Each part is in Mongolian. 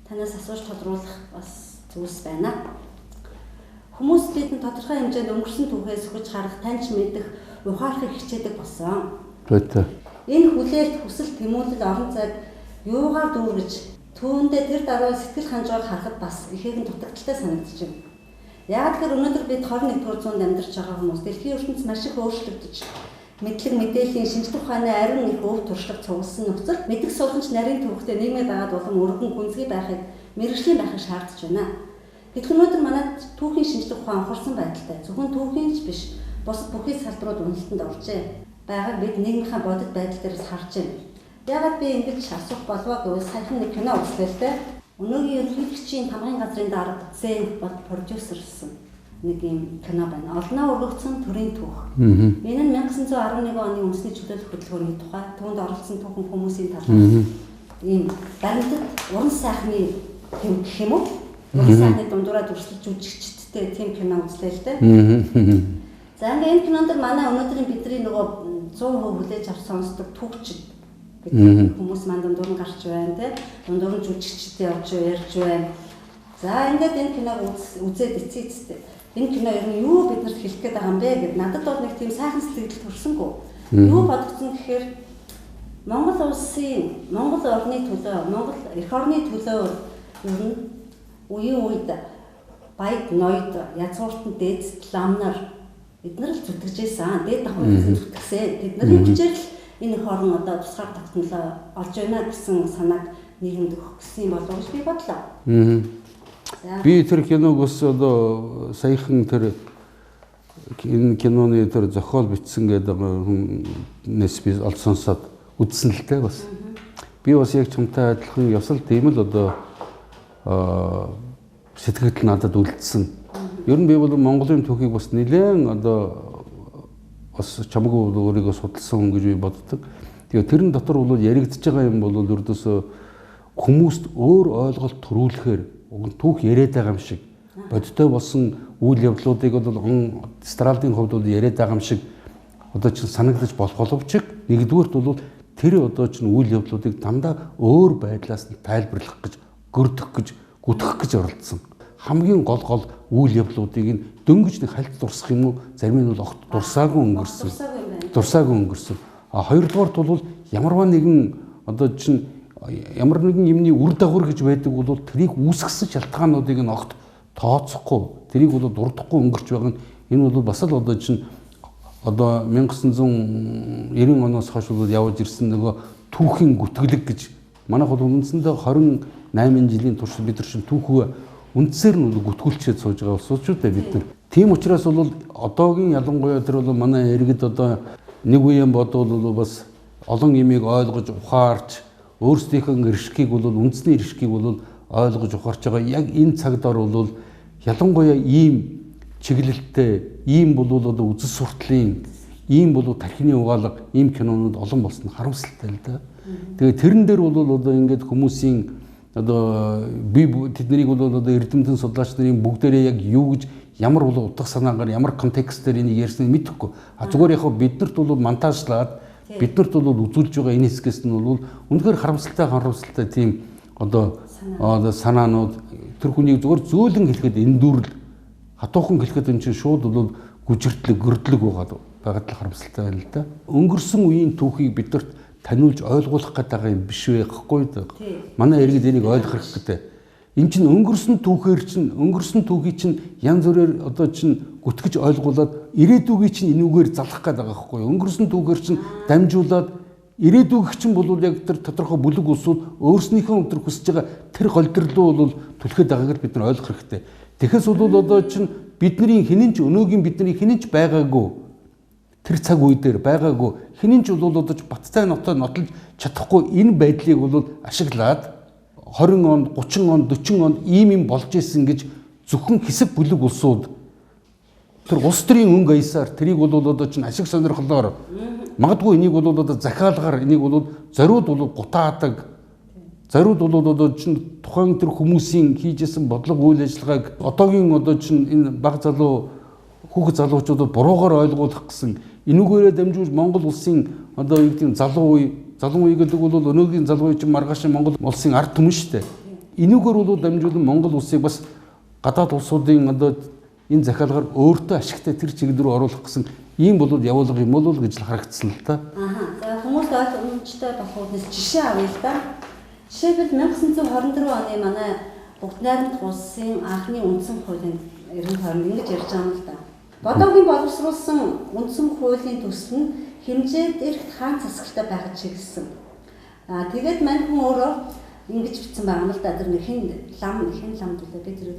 танаас асууж тодруулах бас зүйлс байна. Хүмүүс бидэнд тодорхой хэмжээнд өнгөрсөн түүхээ сөхөж харах, таньж мэдэх, ухаарахыг хичээдэг болсон. Энэ хүлээлт, хүсэл, тэмүүлэл орон зайг юугаар дүүргэж, түүндээ тэр дараа сэтгэл ханжгааг харахад бас ихээхэн дутагдaltaй санагдаж байна. Яг тэр өнөөдөр бид 21-р зуунд амьдарч байгаа хүмүүс дэлхийн ертөнц маш их өөрчлөгдөж, мэдлэг мэдээллийн шинжлэх ухааны ариун их өв туршлага цугласан нөхцөл мэддэг суулгамж нарийн төвхтэй нийгмийн дагаад болон өргөн гүнзгий байхыг мэргэжлийн байхыг шаардж байна. Гэтэл өнөөдөр манайд түүхийн шинжлэх ухаан анхаарсан байдалтай зөвхөн түүхийн ч биш бусад бүхий салбарууд үнэлтэнд оржээ. Байгааг бид нийгмийнхаа бодит байдал дээрээс харж байна. Яагаад би ингэж асуух болов гэвэл саяхан нэг кино үзлээ л дээ. Өнөөгийн ерөнхийлөгчийн тамгын газрын дарга Зэн бол продюсерсэн нэг юм кино байна. Олноо өргөгдсөн төрийн түүх. Энэ нь 1911 оны үндэсний чөлөөлөх хөтөлбөрийн тухай түүнд оролцсон түүхэн хүмүүсийн талаар ийм баримтат уран сайхны юм гэх юм уу? Уран сайхны дундуура дүрслэж жүжигчдтэй тийм кино үзлээ л дээ. За ингээд энэ кинонд манай өнөөдрийн бидний нөгөө 100% хүлээж авч сонсдог түүхчид хүмүүс маань дундуур нь гарч байна те. Дундуур нь жүжигчтэй явж ярьж байна. За ингээд энэ киног үзээд эцээцтэй. Энэ кино ер нь юу биднэрт хэлэх гээд байгаа юм бэ гэд надад бол нэг тийм сайхан сэтгэл төрсөнгүй. Юу бодгдсон гэхээр Монгол улсын, Монгол орны төлөө, Монгол эх орны төлөө ер нь үеийн үед баяд ноёд язгууртан дээд ламнаар эдгээр л зүтгэжсэн. Дээд давхар зүтгэсэн. Тэдний хүчээр л энэ хорон одоо тусгаар тогтнолоо олж байна гэсэн санааг нийгэмд өгөх гэсэн болов уу гэж би бодлоо. Би тэр киног бас одоо саяхан тэр энэ киноны тэр зохиол бичсэн гэдэг хүнээс би олж сонсоод үзсэн л дээ бас. Би бас яг чамтай адилхан ёсол тийм л одоо сэтгэл надад үлдсэн. Ер нь би бол Монголын түүхийг бас нэлээд одоо бас чамгүй өөрийгөө судалсан хүн гэж би боддог. Тэгээ тэрэн дотор бол яригдж байгаа юм бол ердөөсөө хүмүүст өөр ойлголт төрүүлэхээр түүх яриад байгаа юм шиг бодиттой болсон үйл явдлуудыг бол Стралдын хувьд бол яриад байгаа юм шиг одоо ч санагдаж болох боловч нэгдүгээрт бол тэр одоо ч үйл явдлуудыг дандаа өөр байдлаас нь тайлбарлах гэж, гөрдөх гэж, гүтгэх гэж оролдсон. Хамгийн гол үйл явдлуудыг нь дөнгөж нэг хальт дурсах юм уу? Зарим нь бол огт дурсаагүй өнгөрсөн. А хоёрдугаарт бол ямарваа нэгэн одоо чинь ямар нэгэн юмны үр дагавар гэж байдаг бол тэрийг үүсгэсэн шалтгаануудыг нь огт тооцохгүй, тэрийг бол дурдахгүй өнгөрч байгаа нь энэ бол бас л одоо чинь одоо 1990 оноос хойш бол явж ирсэн нөгөө түүхийн гүтгэлэг гэж манайх бол үндсэндээ 28 жилийн турш бид нар чинь түүхөө үндсээр нь гүтгүүлчээд сууж байгаа улсууд шүү дээ бид нар. Тийм учраас бол одоогийн ялангуяа тэр бол манай иргэд одоо нэг үеийн бодвол бас олон юмыг ойлгож ухаарч өөрсдийнхөө иршгийг бол үндэсний иршгийг бол ойлгож ухаарч байгаа. Яг энэ цагдаар бол ялангуяа ийм чиглэлтэй, ийм бол одоо үзэл суртлын, ийм бол тархины угаалга, ийм кинонууд олон болсон харамсалтай л да. Тэгээ тэрэн дээр бол одоо ингээд хүмүүсийн одоо тэднийг бол одоо эрдэмтэн судлаач нарын бүгдээрээ яг юу гэж ямар бол утга санаагаар ямар контекстээр энийг ярьсныг мэдэхгүй. Зүгээр яг биднэрт бол монтажлаад биднэрт бол үзүүлж байгаа энэ хэсгээс нь бол үнэхээр харамсалтай тийм одоо санаанууд тэр хүнийг зүгээр зөөлөн хэлэхэд эндүрл хатуухан хэлэхэд энэ чинь шууд бол гүжиртлэг гөрдлөг байгаад л харамсалтай байна л да. Өнгөрсөн үеийн түүхийг биднэрт таниулж ойлгуулах гэдэг юм биш байхгүй да. Манай иргэд энийг ойлгох хэрэгтэй. Энд чинь өнгөрсөн түүхий чинь янз бүрээр одоо чинь гүтгэж ойлгуулад ирээдүгийг чинь энүүгээр залах гэдэг байгаа байхгүй. Өнгөрсөн түүхээр чинь дамжуулаад ирээдүгийнх чинь бол яг тэр тодорхой бүлэг улсууд өөрснийхөө өдөр хүсэж байгаа тэр голдролоо бол түлхээд байгаагаар бид нар ойлгох хэрэгтэй. Тэгэхээс бол одоо чинь бидний хинэн ч өнөөгийн бидний хинэн ч байгаагүй тэр цаг үе дээр байгаагүй хинэн ч бол одоо баттай нотолж чадахгүй энэ байдлыг бол ашиглаад 20 онд 30 онд 40 онд ийм болж исэн гэж зөвхөн хэсэг бүлэг улсууд тэр улс төрийн өнгө аясаар тэрийг бол одоо чинь ашиг сонирхлоор магадгүй энийг бол одоо захиалгаар энийг бол зориуд бол гутаадаг зориуд бол одоо чинь тухайн тэр хүмүүсийн хийжсэн бодлого үйл ажиллагааг одоогийн одоо чинь энэ баг залуу хүүхэд залуучуудад буруугаар ойлгуулах гэсэн энүүгээрээ дамжуулж Монгол улсын одоо юу гэдэг залуу үе гэдэг бол өнөөгийн залуу үе чинь маргааш Монгол улсын ард түмэн шүү дээ. энүүгээр бол дамжуулан Монгол улсыг бас гадаад улсуудын одоо энэ захиалгаар өөртөө ашигтай тэр чиглэл рүү оруулах гэсэн ийм бол явуулга юм болов гэж харагдсан л да. За хүмүүс ойлгомжтой болох үднэс жишээ авъя л да. Жишээлбэл 1924 оны манай Бүгд найрамдах улсын анхны үндсэн хуулийн 90 ингэж ярьж байгаа юм л да. Бодоогийн боловсруулсан үндсэн хуулийн төсөл нь хэмжээд эрт хаан засагтай байхад чиглэсэн. Тэгээд мань хүн өөрөө ингэж бичсэн байгаа юм л да. Тэр хэн лам төлөө би тэр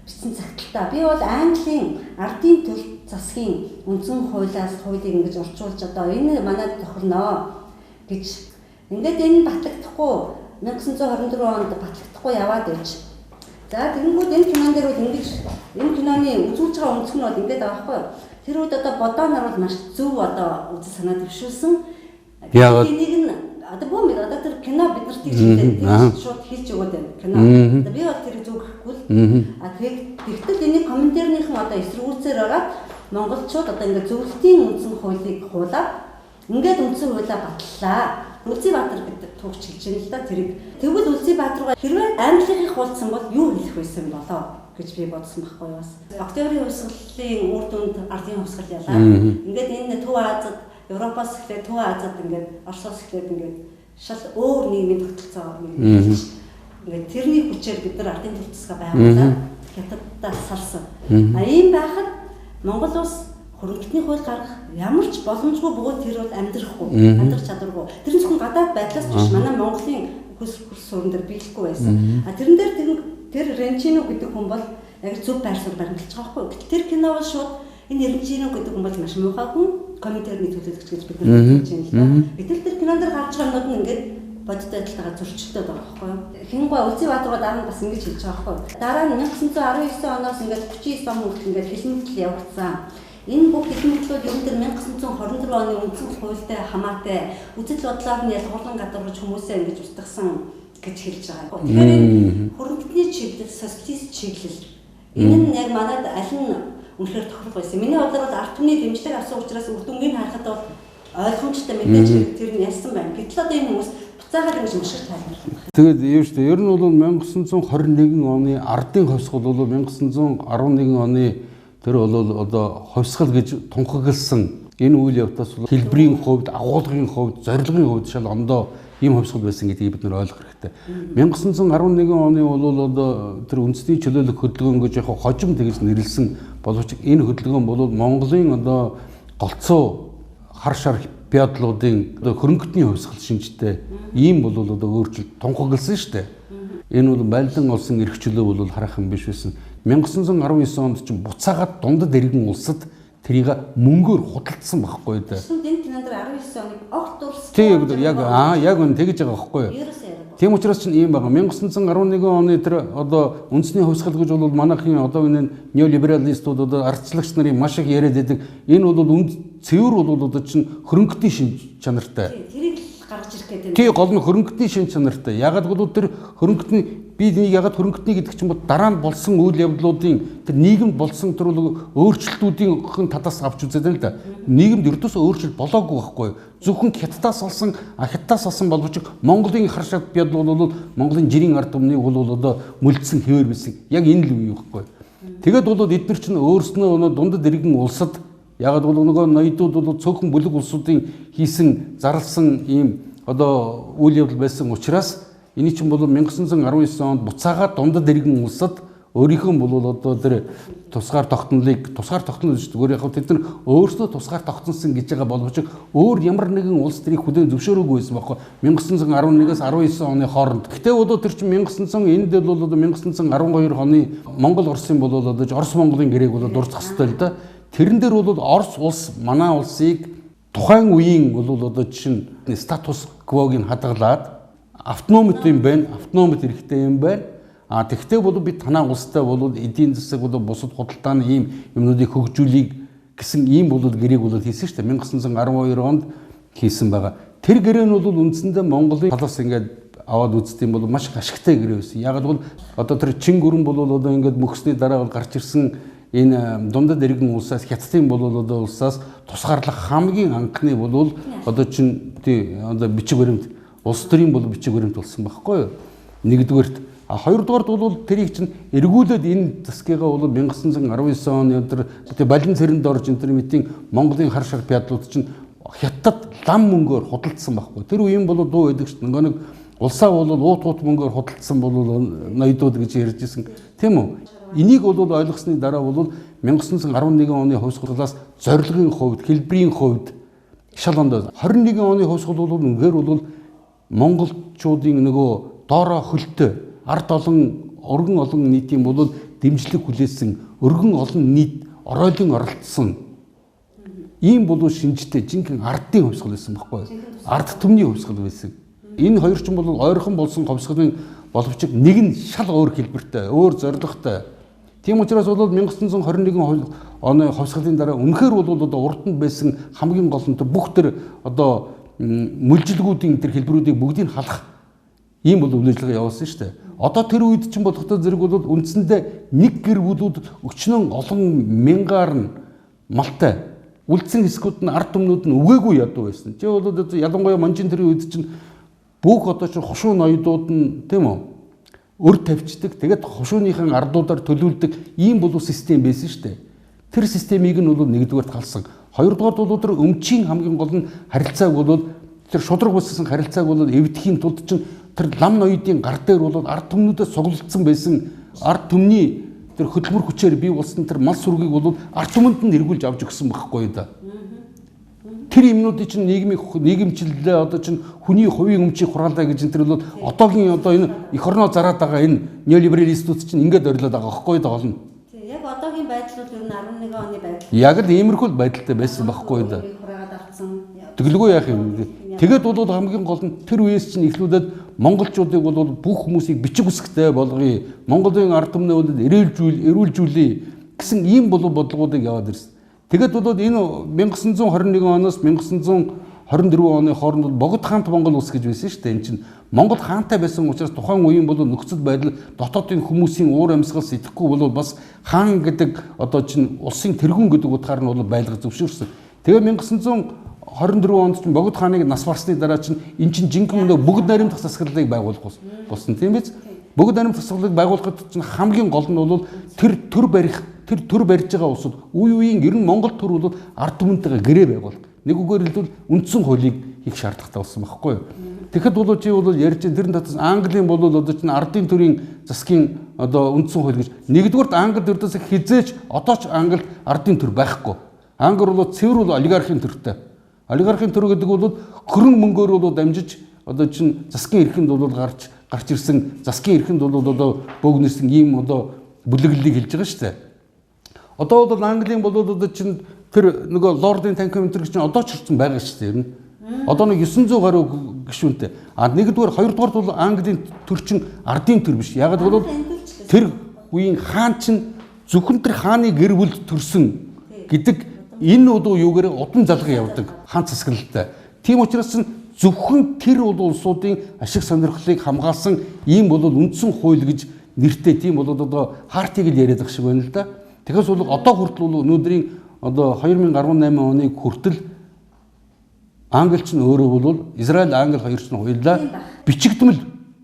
бичсэн цагталтаа. Би бол Английн ардын төр засгийн үндсэн хуулиас хуулийг ингэж орчуулж одоо энэ манайд тохирноо гэж. Ингээд энэ батлагдахгүй 1924 онд батлагдахгүй яваад байж. За тэгэнгүүт энэ кинон дээр бол ингэж энэ киноны үзүүлж байгаа өнцг нь бол ингэж байгаа байхгүй юу? Тэр үед одоо бодоо нар бол маш зөв одоо үзэл санаа төвшүүлсэн. Яагаад энийг нь одоо бүүмэд одоо тэр кино бид нарт тийм шууд хэлж өгöd байна. Кино. Одоо би бол тэр зөв гэхгүй л. Тэгтэл энийг комментарийнхын одоо эсэргүүцээр ороод монголчууд одоо ингэ зөвлөлтийн үндсэн хуулийг хуулаад ингээд үндсэн хуулиа батллаа. Үлзийбаатар гэдэг туугч хэлж байна л да тэрийг. Тэгвэл Үлзийбаатаргаа хэрвээ Англигийн хуулцсан бол юу хэлэх байсан болоо гэж би бодсон байхгүй юу бас. Октябрийн хувьсгалын үр дүнд ардын хувьсгал ялаа. Ингээд энэ Төв Азад, Европоос эхлээд Төв Азад ингээд Оросоос эхлээд ингээд шал өөр нийгмийн тогтолцоо ингээд тэрний хүчээр бид нар ардын төлөвлөсгөө байгуулаад хятаддаа салсан. Ийм байхад Монгол улс хөрөнгөний хууль гаргах ямар ч боломжгүй бөгөөд тэр бол амьдрах чадваргүй. Тэр зөвхөн гадаад байдлаас биш манай Монголын хөлс суурин дээр биелэхгүй байсан. Тэрэн дээр тэр Ренчино гэдэг хүн бол яг зөв байрсаар баримталж байгаа байхгүй. Тэр кино бол шууд энэ Ренчино гэдэг хүн бол маш муухай хүн, комментарны төлөөлөгч гэж бид нар хэлж байна л да. Гэтэл тэр кинон дээр гарч байгаа юмнууд нь ингээд бодит байдалтайгаар зөрчилдөд байгаа байхгүй юу. Хингуй Үлзийбаатаргаа дараа нь бас ингэж хэлж байгаа байхгүй юу. Дараа нь 1919 оноос ингээд 39 он хүртэл ингээд хэлмэтэл явагдсан. Энэ бүх хэлмэтлүүд ер нь 1924 оны үндсэн хуультай хамаатай үзэл бодлоор нь ялгуурлан гадуурж хүмүүсээ ингэж устгасан гэж хэлж байгаа. Тэгэхээр хөрөнгөний чиглэл, социалист чиглэл энэ нь яг манайд аль нь үнэхээр тохирох байсан. Миний бодлоор бол ард түмний дэмжлэг авсан учраас үр дүнгийн харахад бол ойлгомжтой мэдээж тэр нь ялсан байна. Гэтэл одоо энэ хүмүүс буцаагаад ингэж мушгил тайлбарлах. Тэгээд юу шүү дээ. Ер нь бол 1921 оны ардын хувьсгал бол 1911 оны тэр бол одоо хувьсгал гэж тунхагласан энэ үйл явдлаас бол хэлбэрийн хувьд, агуулгын хувьд, зорилгын хувьд шал ондоо ийм хувьсгал байсан гэдгийг бид нар ойлгох хэрэгтэй. 1911 оны бол одоо тэр үндэсний чөлөөлөх хөдөлгөөн гэж яг хожим тэгж нэрлсэн боловч энэ хөдөлгөөн бол Монголын одоо голцоо хар шар пиадлуудын одоо хөрөнгөтний хувьсгал шинжтэй ийм бол одоо өөрчлөлт тунхагласан шүү дээ. Энэ бол байлдан олсон эрх чөлөө бол харах юм биш байсан. 1919 онд ч буцаагаад дундад иргэн улсад тэрийг мөнгөөр худалдсан байхгүй дээ. Энэ кинонд 19 оныг огт дурсан. Тийм яг үн тэгж байгаа байхгүй юу. Тийм учраас ч ийм байгаа. 1911 оны тэр одоо үндэсний хувьсгал гэж бол манайхын одоо энэ неолибералистууд одоо ардчлагч нарын маш их яриад байдаг. Энэ бол цэвэр бол одоо чинь хөрөнгөний шин чанартай. Тэрийг гаргаж ирэх гэдэг. Тийм гол нь хөрөнгөний шин чанартай. Ягаад гэвэл тэр хөрөнгөний би энийг ягаад хөрөнгөний гэдэг чинь дараа нь болсон үйл явдлуудын тэр нийгэмд болсон тэр өөрчлөлтүүдийн татаас авч үзээд л да. Нийгэмд ердөөсөө өөрчлөлт болоогүй байхгүй. Зөвхөн хятадаас олсон боловч Монголын хар шат бядлууд бол Монголын жирийн ард түмнийг бол одоо мөлдсөн хэвээр байсан. Яг энэ л үе байхгүй. Тэгээд бол эдгээр чинь өөрснөө дундад иргэн улсад ягаад бол нөгөө ноёдууд бол цөөхөн бүлэг улсуудын хийсэн зарласан ийм одоо үйл явдал байсан учраас эний чинь бол 1919 онд буцаагаад дундад иргэн улсад өөрийнхөө бол одоо тэр тусгаар тогтнолыг шүү дээ. Яг тэд нар өөрсдөө тусгаар тогтносон гэж байгаа боловч өөр ямар нэгэн улс тэрийг хүлээн зөвшөөрөөгүй байсан байхгүй 1911-ээс 19 оны хооронд. Гэтэ бол тэр чинь 1912 оны Монгол Оросын бол одоо Орос Монголын гэрээг бол дурцах хэрэгтэй л да. Тэрэн дээр бол Орос улс манай улсыг тухайн үеийн бол одоо чинь статус квогийн хадгалаад автономит юм байна, автономит хэрэгтэй юм байна. Тэгвэл бол бид танаа улстай бол эдийн засаг бол бусад худалдааны ийм юмнуудыг хөгжүүлэх гэсэн ийм бол гэрээг бол хийсэн шүү дээ. 1912 онд хийсэн байгаа. Тэр гэрээ нь бол үндсэндээ Монголын талаас ингээд аваад үздэг юм бол маш их ашигтай гэрээ байсан. Яг бол одоо тэр чин гүрэн бол одоо ингээд мөхсний дараа бол гарч ирсэн энэ дундад иргэн улсаас хятадын бол одоо улсаас тусгаарлах хамгийн анхны бол одоо чинь тий одоо бичиг баримт улс төрийн бол бичиг баримт болсон байхгүй юу. Нэгдүгээрт А хоёрдугаард бол тэрийг чинь эргүүлээд энэ засгийгаа бол 1919 оны өдөр балин цэрэнд орж энэ митийн Монголын хар шарпиадлууд чинь хятад лам мөнгөөр худалдсан байхгүй. Тэр үеийн бол дуу байдаг шүү дээ. Нэг улсаа бол уут мөнгөөр худалдсан бол ноёдууд гэж ярьж ирсэн. Тийм үү? Энийг бол ойлгосны дараа бол 1911 оны хувьсгалаас зорилгын хувьд, хэлбэрийн хувьд шал ондоо 21 оны хувьсгал бол үнэхээр бол монголчуудын нөгөө доороо хөлтөө ард олон өргөн олон нийтийн бол дэмжлэг хүлээсэн өргөн олон нийт оройлон оролцсон ийм бол шинжтэй жинхэнэ ардын хувьсгал байсан байхгүй юу? Ард түмний хувьсгал байсан. Энэ хоёр ч бол ойрхон болсон хувьсгалын боловч нэг нь шал өөр хэлбэртэй, өөр зорилготой. Тийм учраас бол 1921 оны хувьсгалын дараа үнэхээр бол одоо урд нь байсан хамгийн гол нь бүх тэр одоо мүлжилгүүдийн тэр хэлбэрүүдийг бүгдийг халах ийм бол үйл ажиллагаа явуулсан шүү дээ. Одоо тэр үед ч бодохдоо зэрэг бол үндсэндээ нэг гэр бүлүүд өчнөн олон мянгаар нь малтай үлдсэн хэсгүүд нь ард түмнүүд нь үгээгүй ядуу байсан. Чи бол ялангуяа манжин тэр үед чинь бүх одоо чи хушуу ноёдууд нь тийм үү өр тавьчдаг. Тэгээд хушууныхан ардуудаар төлөвлөдөг ийм бол систем байсан шүү дээ. Тэр системийг нь бол нэгдүгээр талсан. Хоёрдугаар бол тэр өмчийн хамгийн гол нь харилцааг бол тэр шудраг болсон харилцааг бол эвдэхийн тулд чинь тэр лам ноёдын гар дээр бол ард түмнүүдэд сугалцсан байсан ард түмний тэр хөдөлмөр хүчээр бий болсон тэр мал сүргийг бол ард түмэнд нь эргүүлж авч өгсөн байхгүй да. Тэр юмнуудыг чинь нийгэмчлэлээ одоо чинь хүний хувийн өмчийг хураалаа гэж энэ тэр бол одоогийн одоо энэ эх орноо зараад байгаа энэ неолибералистууд чинь ингээд орилоод байгаа байхгүй да болно. Тийм яг одоогийн байдал бол ер нь 11 оны байдал. Яг л иймэрхүү байдалтай байсан байхгүй да. Тэгэлгүй яах юм. Тэгээд бол хамгийн гол нь тэр үеэс чинь эхлүүлээд монголчуудыг бол бүх хүмүүсийг бичиг үсгтэй болгоё. Монголын ард түмнээ бол эрүүлжүүлээ гэсэн ийм бодлогоодыг яваад ирсэн. Тэгээд бол энэ 1921 оноос 1924 оны хооронд богд хаант Монгол улс гэж байсан шүү дээ. Энэ чинь Монгол хаантай байсан учраас тухайн үеийн бол нөхцөл байдал дотоодын хүмүүсийн уур амьсгал сэтгэхгүй бол бас хаан гэдэг одоо чинь улсын тэргүүн гэдэг утгаар нь бол байлгаж зөвшөөрсөн. Тэгээ 1924 онд чинь богд хааныг нас барсны дараа чинь эн чинь жинхэнэ бүгд найрамдах засаглалыг байгуулах болсон тийм биз? Бүгд найрамдах засаглалыг байгуулахад чинь хамгийн гол нь бол тэр төр барьж байгаа улсууд үе үеийн ер нь Монгол төр бол ард түмэнтэйгээ гэрээ байгуул. Нэг үгээр хэлбэл үндсэн хуулийг хийх шаардлагатай болсон байхгүй юу? Тэгэхэд бол чи бол ярьж тэр дотор Английн бол одоо чинь ардын төрийн засгийн одоо үндсэн хууль гэж нэгдүгürt Англид өрдөөс хизээч одоо ч Англид ардын төр байхгүй. Англи бол цэвэр олигархийн төртэй. Олигархийн төр гэдэг бол хөрөнгө мөнгөөр бол дамжиж одоо чинь засгийн эрхэнд бол гарч ирсэн засгийн эрхэнд бол одоо бөөгнөсөн ийм одоо бүлэглэлийг хэлж байгаа шүү дээ. Одоо бол Английн бол одоо чинь тэр нөгөө лордын танкын өнтер гэж одоо ч ирсэн байгаа шүү дээ ер нь. Одоо нэг 900 гаруй гишүүнтэй. А нэгдүгээр хоёрдугаар бол Английн төр чинь ардын төр биш. Яг бол тэр үеийн хаан чинь зөвхөн тэр хааны гэр бүлд төрсөн гэдэг энэ удаа юугаар удам залга явдаг хаан засаглалтай. Тийм учраас зөвхөн тэр улсуудын ашиг сонирхлыг хамгаалсан ийм бол үндсэн хууль гэж нэртэй тийм бол одоо хартиг л яриад байгаа шиг байна л да. Тэгээс бол одоо хүртэл бол өнөөдрийн одоо 2018 оны хүртэл Англич нь өөрөө бол Израиль Англи хоёр ч нь хоёулаа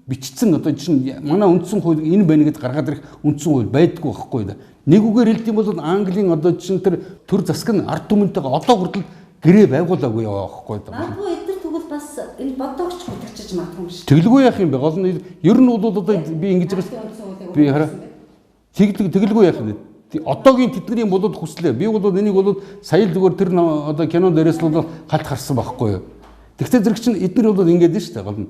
бичигдсэн одоо чинь манай үндсэн хууль энэ байна гэдээ гаргаад ирэх үндсэн хууль байдаггүй байхгүй да. Нэг үгээр хэлдэг бол Английн одоо чинь тэр төр засаг нь ард түмэнтэйгээ одоо хүртэл гэрээ байгуулаагүй байхгүй да. Магадгүй эдгээр тэгвэл бас энэ бодоогч хөдөлгөж магадгүй юм шиг. Тэгэлгүй яах юм бэ? Гол нь ер нь бол одоо би ингэж байгаа би хараа тэгэлгүй яах юм бэ? Одоогийн тэдний болоод хүслээ. Би бол энийг бол сая л зүгээр тэр одоо кино дээрээс бол халт харсан байхгүй юу. Тэгвэл зэрэг чинь эдгээр бол ингэж дээ шүү дээ гол нь.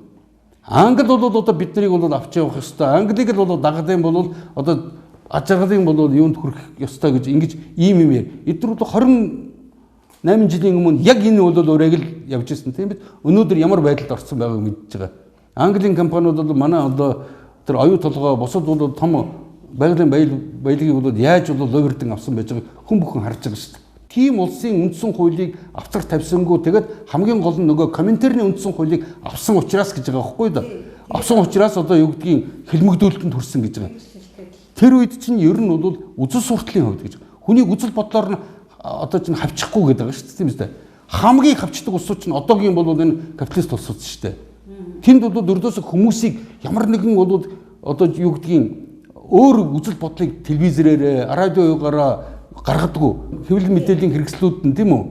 Англи бол одоо биднийг бол авч явах ёстой. Англиг л бол дагадсан бол одоо аж аргалын бол юунд хүрэх ёстой гэж ингэж ийм юм яа. Эдгээр бол 28 жилийн өмнө яг энэ бол өрөөг л явж ирсэн тийм бид. Өнөөдөр ямар байдалд орсон байгааг мэдж байгаа. Английн компаниуд бол манай одоо тэр оюу толгой бусад бол том байгалийн баялагийг бол яаж ловердэн авсан байж байгааг хүн бүхэн харж байгаа шүү дээ. Тийм улсын үндсэн хуулийг авцар тавьсангүй тэгээд хамгийн гол нь нөгөө комментарийн үндсэн хуулийг авсан учраас гэж байгаа байхгүй да. Авсан учраас одоо юу гэдгийг хэлмэгдүүлэлтэнд хүрсэн гэж байгаа. Тэр үед чинь ер нь бол үзэл сурталын хувьд гэж. Хүний үзэл бодлоор нь одоо чинь хавчихгүй гэдэг байгаа шүү дээ тийм үү? Хамгийн хавчдаг улсууд чинь одоогийн бол энэ капиталист улсууд шүү дээ. Тэнд бол өрдөөс хүмүүсийг ямар нэгэн бол одоо юу гэдгийг өөр үзэл бодлыг телевизээрээ радиогаараа гаргадаггүй. Хэвлэл мэдээллийн хэрэгслүүд нь тийм үү?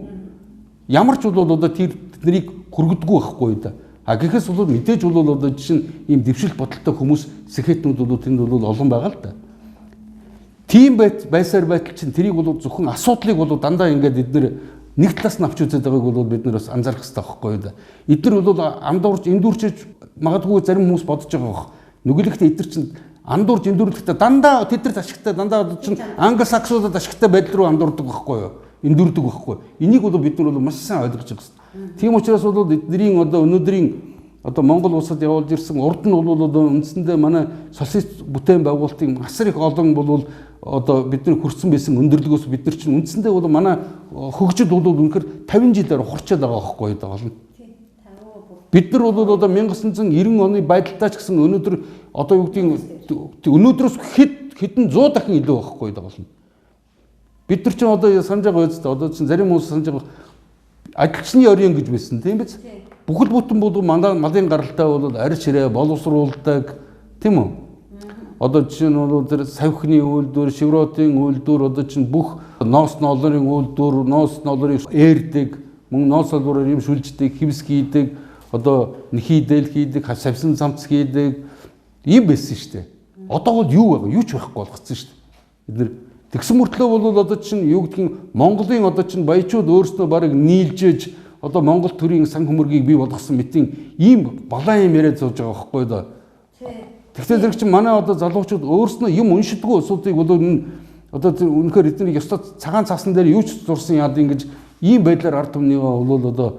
Ямар ч бол одоо тэрийг хүргдэггүй байхгүй да. А гэхээс бол мэдээж бол одоо жишээ нь ийм дэвшил бодолтой хүмүүс сэхэтнүүд бол тэнд бол олон байгаа л да. Тийм байсаар байтал чинь тэрийг бол зөвхөн асуудлыг бол дандаа ингээд эдгээр нэг талаас нь авч үзээд байгааг бол бид нар бас анзаарах хэрэгтэй байхгүй да. Эдгээр бол андуурч эндүрчж магадгүй зарим хүмүүс бодож байгаа бох. Нүгэлэгтээ эдгээр чинь андуурч эндүрлэхдээ дандаа тэдэрт ашигтай дандаа чинь англосаксуудад ашигтай байдал руу андуурдаг байхгүй юу? Эндүрдэг байхгүй. Энийг бол бид нар бол маш сайн ойлгож байгаа юм. Тийм учраас бол эднэрийн одоо өнөөдрийн одоо Монгол улсад явуулж ирсэн урд нь бол одоо үндсэндээ манай социалист бүтээн байгуулалтын асар их олон бол одоо бидний хүрсэн байсан өндөрлөгөөс бид нар чинь үндсэндээ бол манай хөгжил бол үнэхээр 50 жилээр хурцаад байгаа байхгүй юу болно. Бид нар бол одоо 1990 оны байдалтай ч гэсэн өнөөдөр одоо юу гэдгийг өнөөдрөөс хэдэн 100 дахин илүү байхгүй юу болно. Бид нар чинь одоо санаж байгаа үстэй одоо чинь зарим хүмүүс санаж байгаа ажилчны орон гэж байсан тийм биз? Бүхэл бүтэн бол малын гаралтай бол арьс ширээ боловсруулдаг тийм үү? Одоо жишээ нь бол тэр савхны үйлдвэр, шивротын үйлдвэр одоо чинь бүх ноос ноолрын үйлдвэр, ноос ноолрыг eerдэг, мөн ноос ноолроор юм шүлждэг, хивс хийдэг, одоо нэхийдэл хийдэг, савсан цамц хийдэг ийм байсан шүү дээ. Одоо бол юу байгаа? Юу ч байхгүй болгоцсон шүү дээ. Бид нэр тэгсэн мөртлөө бол одоо чинь юу гэдгийг Монголын одоо чинь баячууд өөрснөө барыг нийлжээж одоо Монгол төрийн сан хөмөргийг бий болгосон мэтийн ийм балаан юм яриад сууж байгаа байхгүй да. Тэгэхээр зэрэг чинь манай одоо залуучууд өөрснөө юм уншдаггүй асуудыг бол одоо үнэхээр эднийг ёстой цагаан цаасан дээр юу ч зурсан яад ингэж ийм байдлаар ард түмнийгаа бол одоо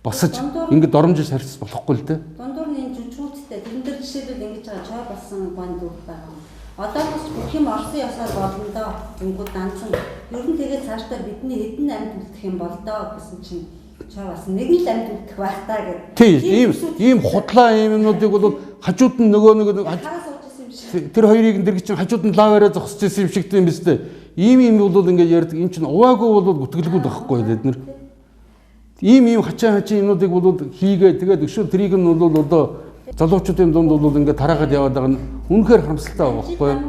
босож ингэж доромжиж харьцах болохгүй л дээ. Дундуур нь жүжигчүүдтэй тэрэн дээр жишээлбэл ингэж байгаа чой болсон банд үг байгаа. Одоо бас бүх юм Оросын ясаар болно доо. Үнгүүд данцсан. Ер нь тэгээд цаашдаа бидний хэдэн амьд үлдэх юм бол доо гэсэн чинь чой бас нэг л амьд үлдэх байх таа гэдэг. Тийм ийм худлаа юмнуудыг бол хажууд нь нөгөө тэр хоёрыг дэрэг чинь хажууд нь лаваараа зогсож ирсэн юм шиг тийм биз дээ. Ийм бол ингэж ярьдаг. Энд чинь уваагүй бол гүтгэлгүй байхгүй бид нар. Ийм хачаа юмнуудыг бол хийгээ тэгээд өшөө трийг нь бол одоо залуучуудын дунд бол ингээд тараагаад яваад байгаа нь үнэхээр харамсалтай байхгүй юу?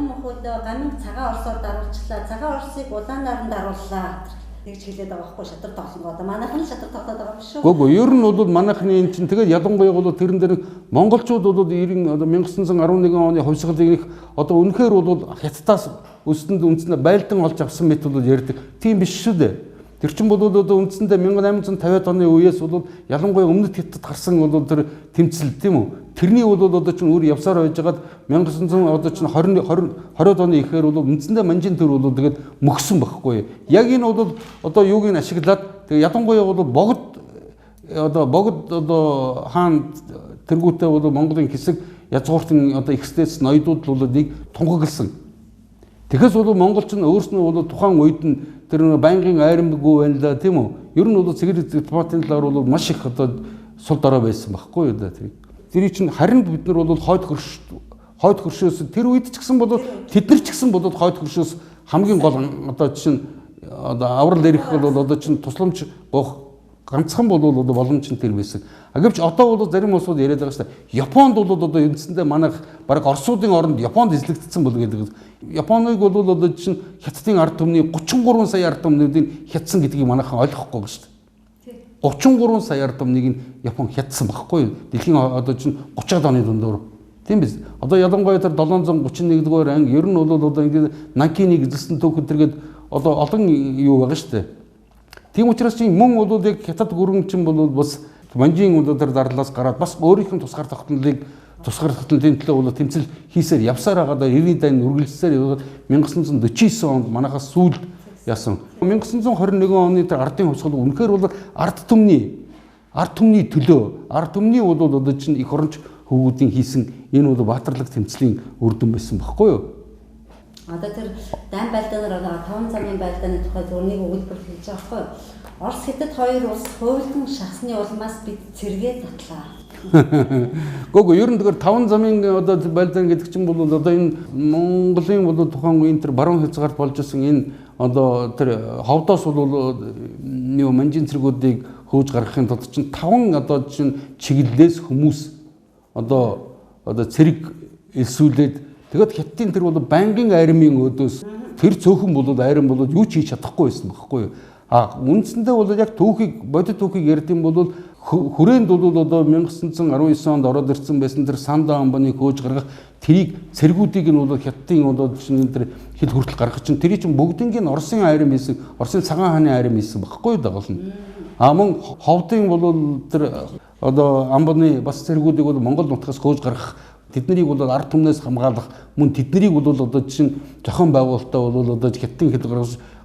Гамин цагаан орсоор даруулчлаа. Цагаан орсыг улаанаар нь дарууллаа. Тэгж хэлээд байгаа байхгүй шатар тоглонгоо. Одоо манайхан шатар тоглоод байгаа юм шүү. Гүг ер нь бол манайхны энэ чинь тэгээд ялангуяа бол тэрэн дээр монголчууд бол 1911 оны хувьсгалыг их одоо үнэхээр бол хятадаас өсөнд үндсэндээ байлдан олж авсан мэт бол ярьдаг. Тийм биш шүү дээ. Тэр чинь бол одоо үндсэндээ 1850-ад оны үеэс бол ялангуяа өмнөд хятад гарсан бол тэр тэмцэл тийм үү? Тэрний бол одоо чинь өөр явсаар байжгаад 1900 одоо чинь 20-ад оны ихээр бол үндсэндээ манжин төр бол тэгээд мөхсөн байхгүй. Яг энэ бол одоо юуг нь ашиглаад тэгээд ялангуяа бол богд одоо хаан тэргүүтээ бол Монголын хэсэг язгууртын одоо экстэс ноёдууд бол нэг тунхагласан. Тэгэхээс бол монголч нь өөрснөө бол тухайн үед нь тэр байнгын айрамгүй байна да тийм үү? Ер нь бол цэгэр дипломатын талаар бол маш их одоо сул дорой байсан байхгүй юу да тэр. Тэрий чинь харин бид нар бол хойд хөршөөс тэр үед ч гэсэн бол тэд нар ч гэсэн бол хойд хөршөөс хамгийн гол одоо чинь одоо аврал ирэх бол одоо чинь тусламж гоох ганцхан бол одоо боломж нь тэр байсан. Гэвч одоо бол зарим улсууд яриад байгаа шүү дээ. Японд бол одоо үндсэндээ манайх бараг Оросуудын оронд Японд эзлэгдсэн бол гэдэг. Японыг бол одоо чинь хятадын ард түмний 33 сая ард түмнүүдийн хятсан гэдгийг манайхан ойлгохгүй шүү дээ. 33 сая ард түмнийг нь Япон хятсан багхгүй юу? Дэлхийн одоо чинь 30-аад оны дундуур. Тийм биз? Одоо ялангуяа тэр 731-р анги ер нь бол одоо ингээд Нанкиныг эзэлсэн төв өдргээд одоо олон юу байгаа шүү дээ. Тийм учраас чинь мөн бол яг хятад гүрэмчин бол бас манжийн өнөөдөр дарлаас гараад бас өөрийнх нь тусгаар тогтнолын төлөө бол тэмцэл хийсээр явсаар байгаа 90-ийн дайн үргэлжлсээр 1949 онд манайхаас сүүлд яасан. 1921 оны тэр ардын хувьсгал үнэхээр бол ард түмний төлөө ард түмний бол одоо чинь их оронч хөвгүүдийн хийсэн энэ бол баатарлаг тэмцлийн үр дүн байсан байхгүй юу? Одоо тэр дайн байлдаанаар одоо 5 замын байлдааны тухай зургийг өгүүлбэр хийж байгаа байхгүй юу? Орос хятад хоёр улс хөвөлдөн шахсны улмаас бид цэргээ татлаа. Гого ер нь тэгэхээр 5 замын одоо байлдаан гэдэг чинь бол одоо энэ Монголын бол тухайн үеийн тэр баруун хязгаарт болж исэн энэ одоо тэр ховдоос бол нэг манжин цэргүүдийг хөөж гаргахын тулд чинь 5 одоо чинь чиглэлээс хүмүүс одоо цэрэг элсүүлээд тэгээд хятадын тэр бол бангийн аримын өдөөс тэр цөөхөн бол арим бол юу ч хийж чадахгүй байсан байхгүй юу. Үндсэндээ бол яг түүхийг бодит түүхийг ярьд юм бол хүрээнд бол одоо 1919 онд ороод ирсэн байсан тэр Санда амбаны хөөж гаргах тэрийг цэргүүдийг нь бол хятадын одоо тэр хэд хүртэл гаргах чинь тэрий чинь бүгднийг нь Оросын арим хийсэн, Оросын цагаан хааны арим хийсэн байхгүй юу дагал нь. Мөн ховдын бол тэр одоо амбаны бас цэргүүдийг бол Монгол нутгаас хөөж гаргах, тэднийг бол ард түмнээс хамгаалах, мөн тэднийг бол одоо чинь зохион байгуулалтаа бол одоо хятадын хэд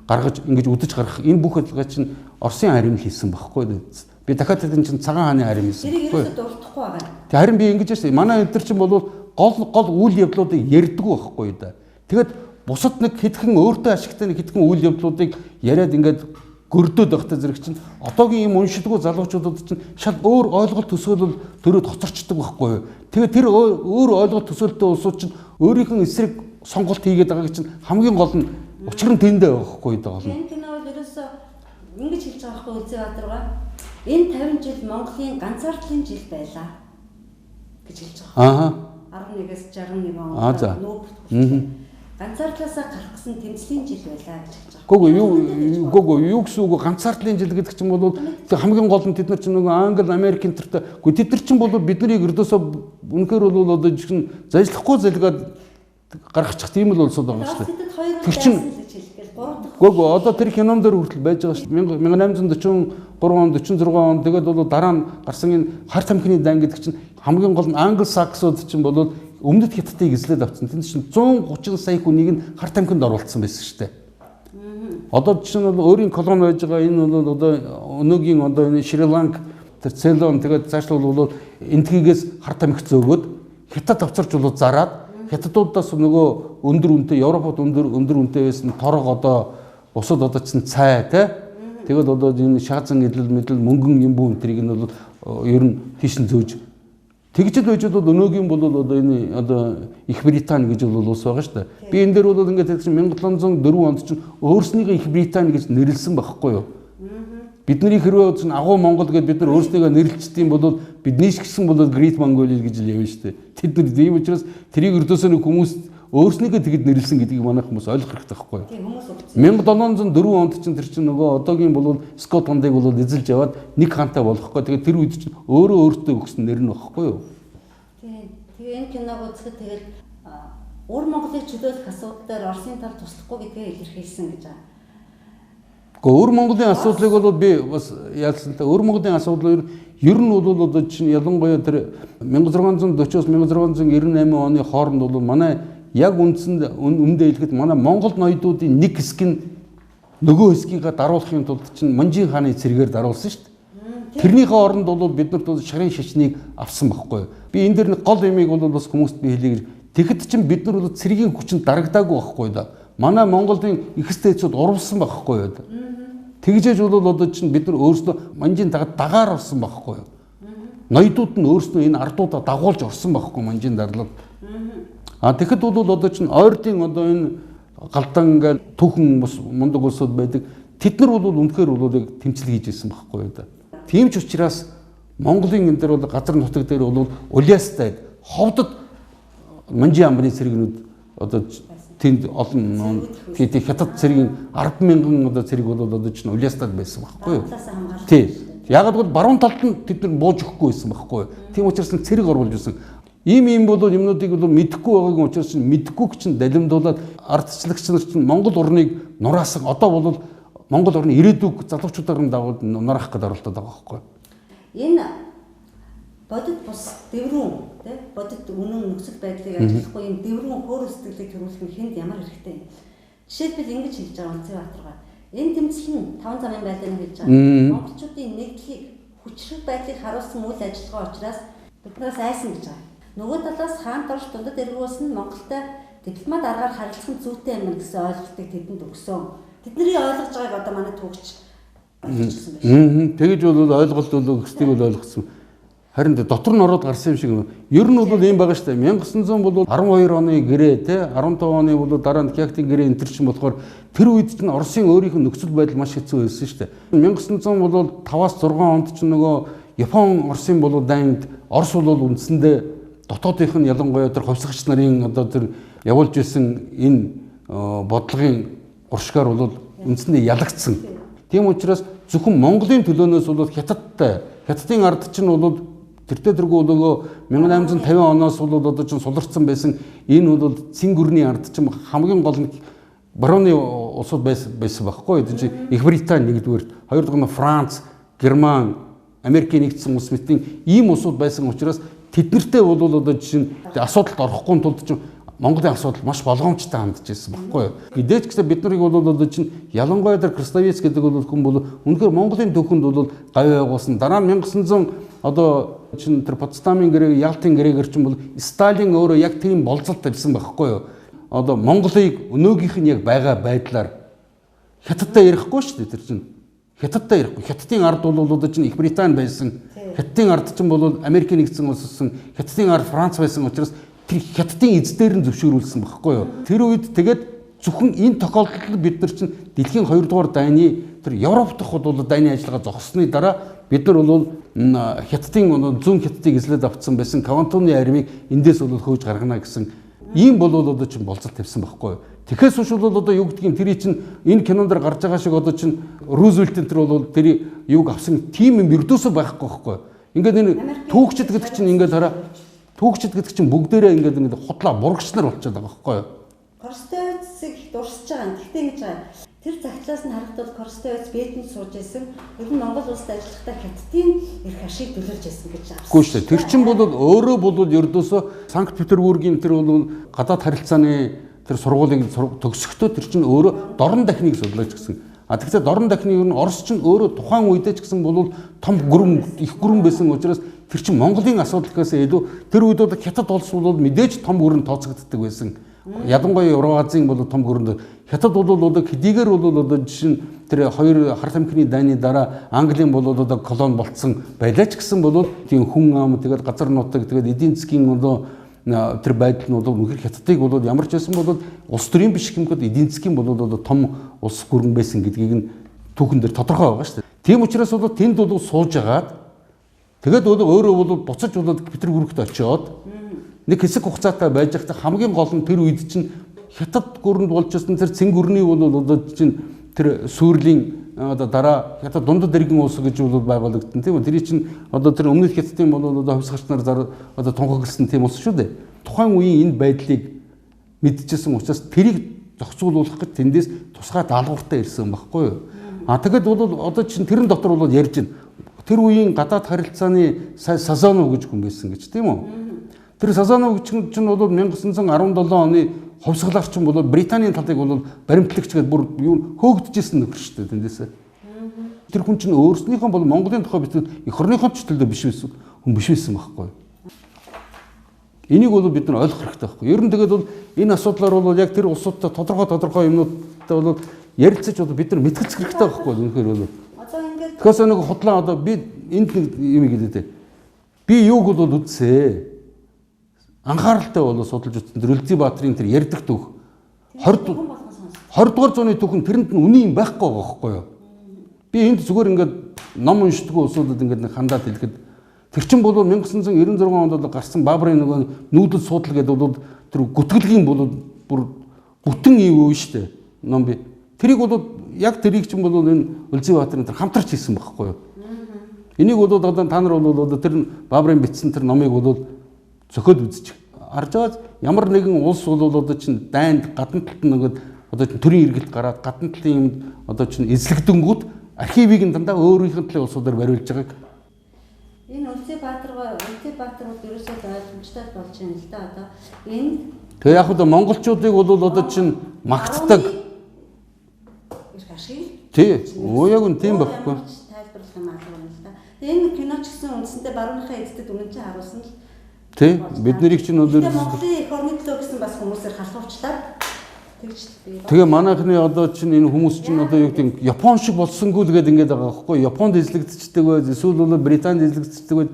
гаргаж ингэж үдэж гаргах энэ бүх ажиллагаа чинь Оросын арим хийсэн байхгүй юу. Би дахиад тэдэн чинь цагаан хааны арим хийсэн. Тэр ерөөсөө дурдахгүй байгаа. Тэг харин би ингэж ярьсан. Манай эдгээр чинь бол гол үйл явдлуудыг ярьдаг байхгүй юу да. Тэгээд бусад нэг хэдхэн өөртөө ашигтай нэг хэдхэн үйл явдлуудыг яриад ингээд гөрдөөд байхтай зэрэг чинь одоогийн юм уншдаггүй залуучуудад чинь шал өөр ойлголт төсөөлөл төрөөд хоцорчдөг байхгүй юу. Тэгээд тэр өөр ойлголт төсөөлтөй улсууд чинь өөрийнх нь эсрэг сонголт хийгээд байгааг чинь хамгийн гол нь учир нь тэндээ байхгүй юу даа. Энэ кино бол ерөөсөө ингэж хэлж байгаа байхгүй Үзээ Баатарга. Энэ 50 жил Монголын ганцаардлын жил байлаа гэж хэлж байгаа. 11-ээс 61 он нүүб. Ганцаардлаасаа гарах гэсэн тэмцлийн жил байлаа гэж хэлж байгаа. Гүг юу гэсэн үг ганцаардлын жил гэдэг чинь бол хамгийн гол нь тэд нар чинь нөгөө Англи, Америк энтертэй. Тэд нар чинь бол биднийг ердөөсөө үнэхээр бол одоо жишээ нь зажлахгүй залгаад гаргачих тийм л улсууд байгаа шүү дээ. Тэр чинь гүг одоо тэр кинон дээр хүртэл байж байгаа шүү. 1843 он 46 он тэгээд бол дараа нь гарсан энэ хар тамхины дан гэдэг чинь хамгийн гол нь англи саксууд чинь бол өмнөд хятадыг эзлээд авсан. Тэнд чинь 130 сая хүнийг нь хар тамхинд оруулсан байсан шүү дээ. Одоо чинь бол өөрийн колони байж байгаа энэ бол одоо өнөөгийн одоо энэ Шри-Ланк тэр Цейлон тэгээд цаашлал бол энтгийгээс хар тамхи зөөгөөд хятад авчирч бол зараад хятадуудаас нөгөө өндөр үнэтэй Европод өндөр үнэтэй байсан торог одоо бусад одоо чинь цай те тэгээд одоо энэ шаазан эдлэл мэдлэл мөнгөн юм бүү энтрийг нь бол ер нь тийш нь зөөж тэгжэл байж бол өнөөгийн бол одоо энэ одоо Их Британи гэж бол улс байгаа шүү дээ. Би энэ дээр бол ингээд 1704 онд чинь өөрснийгөө Их Британи гэж нэрлсэн байхгүй юу? Бидний хэрвээ чинь агуу Монгол гэдээ бид нар өөрснийгөө нэрлэлчдээ бол бидний ч гэсэн бол Great Mongolia гэж л явна шүү дээ. Тэд нар ийм учраас тэрийг өрдөөсөө нэг хүмүүс өөрснийгөө тэгэд нэрлсэн гэдгийг манай хүмүүс ойлгох хэрэгтэй байхгүй юу? 1704 онд чинь тэр чинь нөгөө одоогийн бол Скотландыг бол эзэлж яваад нэг хаантай болохгүй. Тэгээд тэр үед чинь өөртөө өгсөн нэр нь байхгүй юу? Тэгээ энэ киног үзэхэд тэгээд уур Монголыг чөлөөлөх асуудлаар Оросын тал туслахгүй гэдгээ илэрхийлсэн гэж байгаа. Уур Монголын асуудлыг бол би бас яалсан та уур Монголын асуудал ер нь бол одоо чинь ялангуяа тэр 1640-с 1698 оны хооронд бол манай яг үндсэнд өмнөдөө хэлэхэд манай Монгол ноёдуудын нэг хэсэг нь нөгөө хэсгийг даруулахын тулд чинь Манжин хааны цэргээр даруулсан шүү дээ. Тэрнийхээ оронд бол биднэрт бол шарын шашныг авсан байхгүй юу. Би энэ дэр нэг гол юмыг бол бас хүмүүст би хэлье. Тэгэхэд чинь бид нар бол цэргийн хүчинд дарагдаагүй байхгүй юу да. Манай Монголын их стэйцүүд урвсан байхгүй юу да. Тэгжээж бол одоо чинь бид нар өөрсдөө Манжин дагаар орсон байхгүй юу. Ноёдууд нь өөрсдөө энэ ардуудаа дагуулж орсон байхгүй Манжин дарлал. Тэгэхэд бол одоо чинь ойрдын одоо энэ галдан ингээд түүхэн бас мундаг улсууд байдаг. Тэд нар бол үнэхээр бол яг тэмцэл хийж ирсэн байхгүй юу да. Тийм ч учраас Монголын энэ дээр бол газар нутаг дээр бол Улиастай ховдод Манжин амбаны цэргнүүд одоо тэнд олон хятад цэргийн 10,000 одоо цэрэг бол одоо чинь Улиастад байсан байхгүй юу? Тий. Ягаад бол баруун талд нь тэд нар бууж өгөхгүй байсан байхгүй юу? Тийм учраас цэрэг оруулж ирсэн. Ийм бол юмнуудыг бол мэдэхгүй байгаагийн учраас мэдэхгүйг чинь далимдуулаад ардчлагч нар чинь Монгол урныг нураасан. Одоо бол Монгол орны ирээдүйг залуучуудаар нь дагуулж нураах гэдэг оролдоод байгаа байхгүй юу? Энэ бодит бус дэврүүн тий бодит үнэн нөхцөл байдлыг ажиллахгүй юм дэврүүн хөөр сэтгэлийг төрүүлэх нь хэнд ямар хэрэгтэй юм. Жишээлбэл ингэж хэлж байгаа Үзээ Баатарга. Энэ тэмцэл нь 5 замын байдлыг хэлж байгаа. Монголчуудын нэгдлийг хүчрэг байдлыг харуулсан үйл ажиллагаа учраас биднээс айсан гэж байгаа. Нөгөө талаас хаант орш дундад эргүүлс нь Монголтой дипломат аргаар харилцах нь зүйтэй юм гэсэн ойлголтыг тэдэнд өгсөн. Тэдний ойлгож байгааг одоо манай түүхч ойлгочихсон байна. Тэгэж бол ойлголт бол өгсдгийг бол ойлгосон. Харин дотор нь ороод гарсан юм шиг юм. Ер нь бол ийм байгаа шүү дээ. 1900 бол 12 оны гэрээ те 15 оны бол дараа нь Кяхтын гэрээ энэ төр чинь болохоор тэр үед чинь Оросын өөрийнх нь нөхцөл байдал маш хэцүү байсан шүү дээ. 1900 бол 5-6 онд чинь нөгөө Япон Оросын бол дайнд Орос бол үндсэндээ дотоодынх нь ялангуяа тэр хувьсгагч нарын одоо тэр явуулж исэн энэ бодлогын уршгаар бол үндсэндээ ялагдсан. Тийм учраас зөвхөн Монголын төлөөнөөс бол хятадын ард чинь бол тэртээ тэргүй нөгөө 1850 оноос бол одоо чинь суларцсан байсан энэ бол цэн гүрний ард чинь хамгийн гол нь барууны улсууд байсан байхгүй. Тэр чинь Их Британи нэгдүгээр, хоёрдугаар нь Франц, Герман, Америкийн нэгдсэн улс мэтийн ийм улсууд байсан учраас тэднэртэй бол одоо чинь асуудалд орохгүй тулд чинь Монголын асуудал маш болгоомжтой хандж байсан байхгүй юу. Мэдээж гэсэн бид нарыг бол одоо чинь ялангуяа тэр Крестовец гэдэг бол хүн бол үнэхээр Монголын төвхөнд бол гавь байгуулсан. Дараа нь 1900 одоо чинь тэр Потсдамын гэрээ, Ялтын гэрээгээр чинь бол Сталин өөрөө яг тийм болцолт тавьсан байхгүй юу. Одоо Монголыг өнөөгийнх нь яг байгаа байдлаар Хятадтай ярихгүй шүү дээ тэр чинь. Хятадтай ярихгүй. Хятадын ард бол одоо чинь Их Британи байсан. Хятадын ард чинь бол Америкийн нэгдсэн улс болсон. Хятадын ард Франц байсан учраас тэр Хятадын эздээр нь зөвшөөрүүлсэн байхгүй юу. Тэр үед тэгээд зөвхөн энэ тохиолдолд бид нар чинь дэлхийн 2 дугаар дайны тэр Европ дахь бол дайны ажиллагаа зогссны дараа бид нар бол Хятадын зүүн Хятадыг эзлээд авцсан байсан Квантуны армийг эндээс бол хөөж гаргана гэсэн ийм бол одоо чинь болцолт тавьсан байхгүй юу. Тэгэхээс уш бол одоо юу гэдгийг тэрий чинь энэ кинонд гарч байгаа шиг одоо чинь Рузвельтын тэр бол тэр юуг авсан тийм юм ердөөсөө байхгүй байхгүй. Ингээд энэ түүхчид гэдэг чинь ингээд хараа түүхчид гэдэг чинь бүгдээрээ ингээд худлаа бургагч нар болчиход байгаа байхгүй юу. Корстовецыг дурсаж байгаа юм. Гэхдээ ингэж байгаа. Тэр цагтлаас нь харагдвал Корстовец Бээтэнд сууж исэн. Ер нь Монгол улсад ажиллахдаа Хятадын эрх ашиг төлөөлж исэн гэж авсан. Үгүй шүү дээ. Тэр чинь бол өөрөө бол ердөөсөө Санкт Петербургийн тэр бол гадаад харилцааны тэр сургуулийг төгсөхдөө тэр чинь өөрөө дорн дахныг судлаач гэсэн. Тэгэхдээ дорн дахны ер нь Орос чинь өөрөө тухайн үедээ ч гэсэн бол том их гүрэн байсан учраас тэр чинь Монголын асуудлаас илүү тэр үед бол Хятад улс бол мэдээж том гүрэн тооцогддог байсан. Ялангуяа Евразийн бол том гүрэнд Хятад бол одоо хэдийгээр бол одоо жишээ нь тэр хоёр харт амхны дайны дараа Английн бол одоо колони болцсон байлаа ч гэсэн бол тийм хүн ам тэгээд газар нутаг тэгээд эдийн засгийн одоо тэр байдал нь бол үнэхээр Хятадыг бол ямар ч байсан бол улс төрийн биш хэмэхэд эдийн засгийн бол одоо том улс гүрэн байсан гэдгийг нь түүхэн дээр тодорхой байгаа шүү дээ. Тийм учраас бол тэнд бол сууж агаад тэгээд бол өөрөө бол буцаж бол Петербургт очиод нэг хэсэг хугацаатай байж байхдаа хамгийн гол нь тэр үед чинь Хятад гүрэнд болж ирсэн тэр цэн гүрний бол одоо чинь тэр Сүрлийн одоо дараа Хятад дундад иргэн улс гэж бол байгуулагдсан тийм үү. Тэр чинь одоо тэр өмнөх Хятадын бол одоо хувьсгалч нар одоо тунхагласан тийм улс шүү дээ. Тухайн үеийн энэ байдлыг мэдчихсэн учраас тэрийг зохицуулах гэж тэндээс тусгай даалгавартай ирсэн байхгүй юу. Тэгээд бол одоо чинь тэрэн дотор бол ярьж байна. Тэр үеийн гадаад харилцааны Сазонов гэж хүн байсан гэж тийм үү. Тэр Сазонов чинь бол 1917 оны хувьсгалагч нь бол Британийн талыг бол баримтлагч гэдэг бүр юу хөөгдөжсэн нөхөр шүү дээ тэндээсээ. Тэр хүн чинь өөрснийхөө бол Монголын тухай битгэл эх орныхон ч төлөө биш байсан хүн биш байсан байхгүй. Энийг бол бид нар ойлгох хэрэгтэй байхгүй. Ер нь тэгээд бол энэ асуудлаар бол яг тэр улсуудтай тодорхой юмнуудтай бол ярилцаж бол бид нар мэдгэж хэрэгтэй байхгүй үнэхээр бол. Одоо ингээд тэгэхээр нэг худлаа одоо би энд нэг юм хэлээ. Би юуг бол үзсээ. Анхааралтай бол судалж үзсэн тэр Өлзий Баатрын тэр ярьдаг түүх 20 дугаар зууны түүхэн тэрэнд нь үний юм байхгүй байгаа байхгүй юу. Би энд зүгээр ингээд ном уншдаггүй усуудад ингээд нэг хандаад хэлэхэд тэр чин бол 1996 онд бол гарсан Баабрын нөгөө нүүдэл суудлал гэдэг бол тэр гүтгэлгийн бол бүр бүтэн ив үе шүү дээ ном би. Тэрийг бол яг тэрийг чин бол энэ Өлзий Баатрын тэр хамтарч хийсэн байхгүй юу. Энийг бол одоо та нар бол тэр Баабрын бичсэн тэр номыг бол зөхөд үзчих. Харж байгаа ямар нэгэн улс бол одоо чинь дайнд гадна талд нэгэд одоо чинь төрийн иргэд гараад гадна талын юмд одоо чинь эзлэгдэнгүүд архивыг нь дандаа өөрийнх нь талын улсуудаар бариулж байгааг. Энэ Өлзий Баатар ерөөсөө ойлгомжтой болж байна л да одоо энэ тэгээ яг одоо монголчуудыг бол одоо чинь магтдаг. Тий. Яг нь тийм байхгүй. Тайлбарлах юм аа л да. Энэ кино ч гэсэн үндсэндээ барууныхаа эздэд үнэн чинь харуулсан л тий бид нарыг чинь бол Монголын эх орны төлөө гэсэн бас хүмүүсээр халахуурчлаад тэгээ манайхны одоо чинь энэ хүмүүс чинь одоо юу гэдэг Япон шиг болсонгүй л гээд ингээд байгаа байхгүй Японд эзлэгдчихдэг бай эсвэл бол Британд эзлэгдчихдэг бай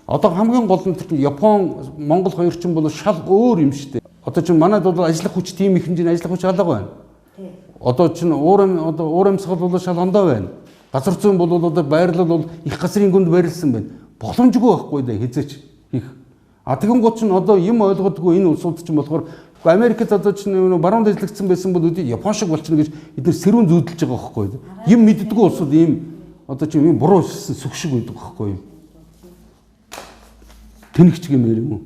одоо хамгийн гол нь тэр Япон Монгол хоёр чинь бол шал өөр юм шүү дээ одоо чинь манайд бол ажиллах хүч тийм их хэмжээний ажиллах хүч алга байна одоо чинь уур амьсгал бол шал ондоо байна газар зүйн бол одоо байрлал бол их газрын гүнд барилсан байна боломжгүй байхгүй дээ хязгаарч их А тэгэнгүүт чинь одоо юм ойлгодгүй энэ улсууд чинь болохоор Америкт одоо чинь баруун дэжлэгдсэн байсан бол Япон шиг болчихно гэж эдгээр сэрүүн зүйдэлж байгаа байхгүй юу? Юм мэддэггүй улсууд ийм одоо чинь юм буруу хэлсэн сүх шиг байдаг байхгүй юу? Тэнэгч гэмээр юм уу?